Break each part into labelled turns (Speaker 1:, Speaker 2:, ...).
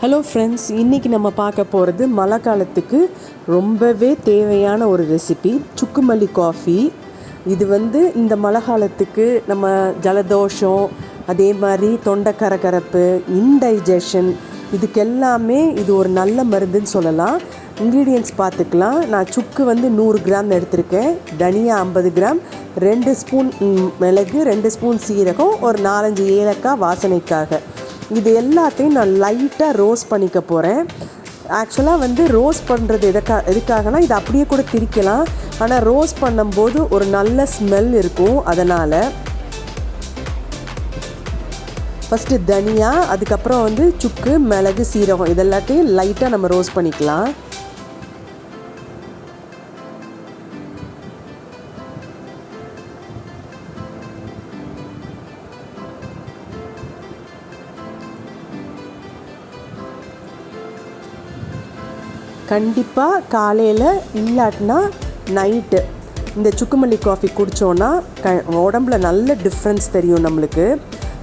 Speaker 1: Hello friends, இன்றைக்கி நம்ம பார்க்க போகிறது மழை காலத்துக்கு ரொம்பவே தேவையான ஒரு ரெசிபி சுக்குமல்லி காஃபி. இது இந்த மழை காலத்துக்கு நம்ம ஜலதோஷம், அதே மாதிரி தொண்டை கரகரப்பு, இன்டைஜஷன் இதுக்கெல்லாமே இது ஒரு நல்ல மருந்துன்னு சொல்லலாம். இன்க்ரீடியன்ட்ஸ் பார்த்துக்கலாம். நான் சுக்கு 100 கிராம் எடுத்திருக்கேன், தனியா 50 கிராம், 2 ஸ்பூன் மிளகு, 2 ஸ்பூன் சீரகம், ஒரு 4-5 ஏலக்காய் வாசனைக்காக. இது எல்லாத்தையும் நான் லைட்டாக ரோஸ்ட் பண்ணிக்க போகிறேன். ஆக்சுவலாக ரோஸ்ட் பண்ணுறது எதுக்காகனா இது அப்படியே கூட திரிக்கலாம், ஆனால் ரோஸ்ட் பண்ணும்போது ஒரு நல்ல ஸ்மெல் இருக்கும். அதனால் ஃபஸ்ட்டு தனியா, அதுக்கப்புறம் சுக்கு, மிளகு, சீரகம் இதெல்லாத்தையும் லைட்டாக நம்ம ரோஸ்ட் பண்ணிக்கலாம். கண்டிப்பாக காலையில் இல்லாட்டினா நைட்டு இந்த சுக்குமல்லி காஃபி குடித்தோன்னா உடம்புல நல்ல டிஃப்ரென்ஸ் தெரியும். நம்மளுக்கு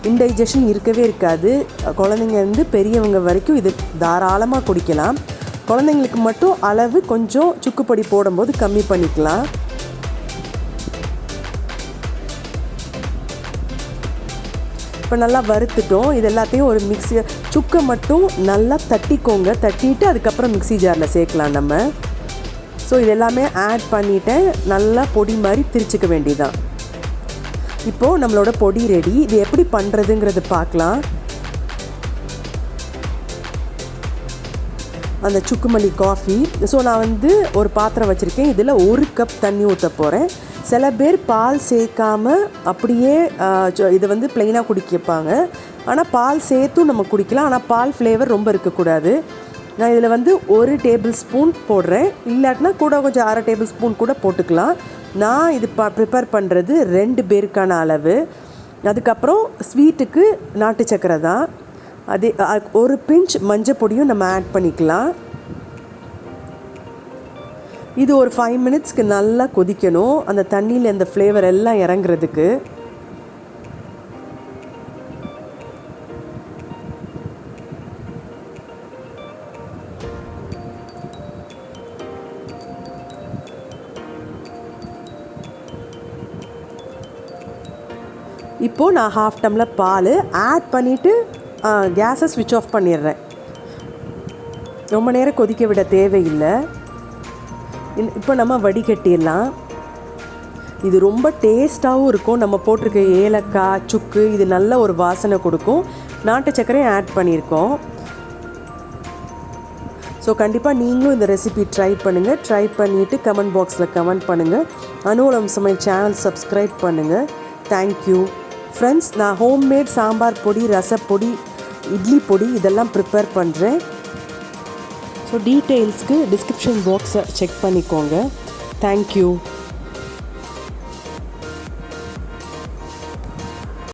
Speaker 1: இன்டைஜஷன் இருக்கவே இருக்காது. குழந்தைங்க பெரியவங்க வரைக்கும் இது தாராளமாக குடிக்கலாம். குழந்தைங்களுக்கு மட்டும் அளவு கொஞ்சம் சுக்குப்பொடி போடும்போது கம்மி பண்ணிக்கலாம். இப்போ நல்லா வறுத்துட்டோம். இது எல்லாத்தையும் ஒரு மிக்ஸி, சுக்கை மட்டும் நல்லா தட்டிக்கோங்க, தட்டிட்டு அதுக்கப்புறம் மிக்ஸி ஜாரில் சேர்க்கலாம் நம்ம. ஸோ இது எல்லாமே ஆட் பண்ணிவிட்டேன். நல்லா பொடி மாதிரி திரிச்சிக்க வேண்டியதான். இப்போது நம்மளோட பொடி ரெடி. இது எப்படி பண்ணுறதுங்கிறது பார்க்கலாம். அந்த சுக்குமல்லி காஃபி, ஸோ நான் ஒரு பாத்திரம் வச்சுருக்கேன். இதில் 1 கப் தண்ணி ஊற்ற போகிறேன். சில பேர் பால் சேர்க்காமல் அப்படியே இதை ப்ளைனாக குடிக்கப்பாங்க. ஆனால் பால் சேர்த்தும் நம்ம குடிக்கலாம். ஆனால் பால் ஃப்ளேவர் ரொம்ப இருக்கக்கூடாது. நான் இதில் 1 டேபிள் ஸ்பூன் போடுறேன், இல்லாட்டினா கூட கொஞ்சம் 1/2 டேபிள் ஸ்பூன் கூட போட்டுக்கலாம். நான் இது ப்ரிப்பேர் பண்ணுறது 2 பேருக்கான அளவு. அதுக்கப்புறம் ஸ்வீட்டுக்கு நாட்டு சக்கரை தான். அதே 1 பிஞ்ச் மஞ்சள் பொடியும் நம்ம ஆட் பண்ணிக்கலாம். இது ஒரு 5 மினிட்ஸ்க்கு நல்லா கொதிக்கணும், அந்த தண்ணியில் அந்த ஃப்ளேவர் எல்லாம் இறங்குறதுக்கு. இப்போது நான் 1/2 டம்ளர் பால் ஆட் பண்ணிவிட்டு கேஸை ஸ்விட்ச் ஆஃப் பண்ணிடுறேன். ரொம்ப நேரம் கொதிக்க விட தேவையில்லை. இப்போ நம்ம வடிகட்டிடலாம். இது ரொம்ப டேஸ்ட்டாகவும் இருக்கும். நம்ம போட்டிருக்க ஏலக்காய், சுக்கு இது நல்ல ஒரு வாசனை கொடுக்கும். நாட்டு சர்க்கரையும் ஆட் பண்ணியிருக்கோம். ஸோ கண்டிப்பாக நீங்களும் இந்த ரெசிபி ட்ரை பண்ணுங்கள். ட்ரை பண்ணிவிட்டு கமெண்ட் பாக்ஸில் கமெண்ட் பண்ணுங்கள். அனுவலம் சமையல் சேனல் சப்ஸ்கிரைப் பண்ணுங்கள். Thank you friends. நான் ஹோம்மேட் சாம்பார் பொடி, ரசப்பொடி, இட்லி பொடி இதெல்லாம் ப்ரிப்பேர் பண்ணுறேன். ஸோ டீட்டெயில்ஸ்க்கு டிஸ்கிரிப்ஷன் பாக்ஸை செக் பண்ணிக்கோங்க. தேங்க்யூ.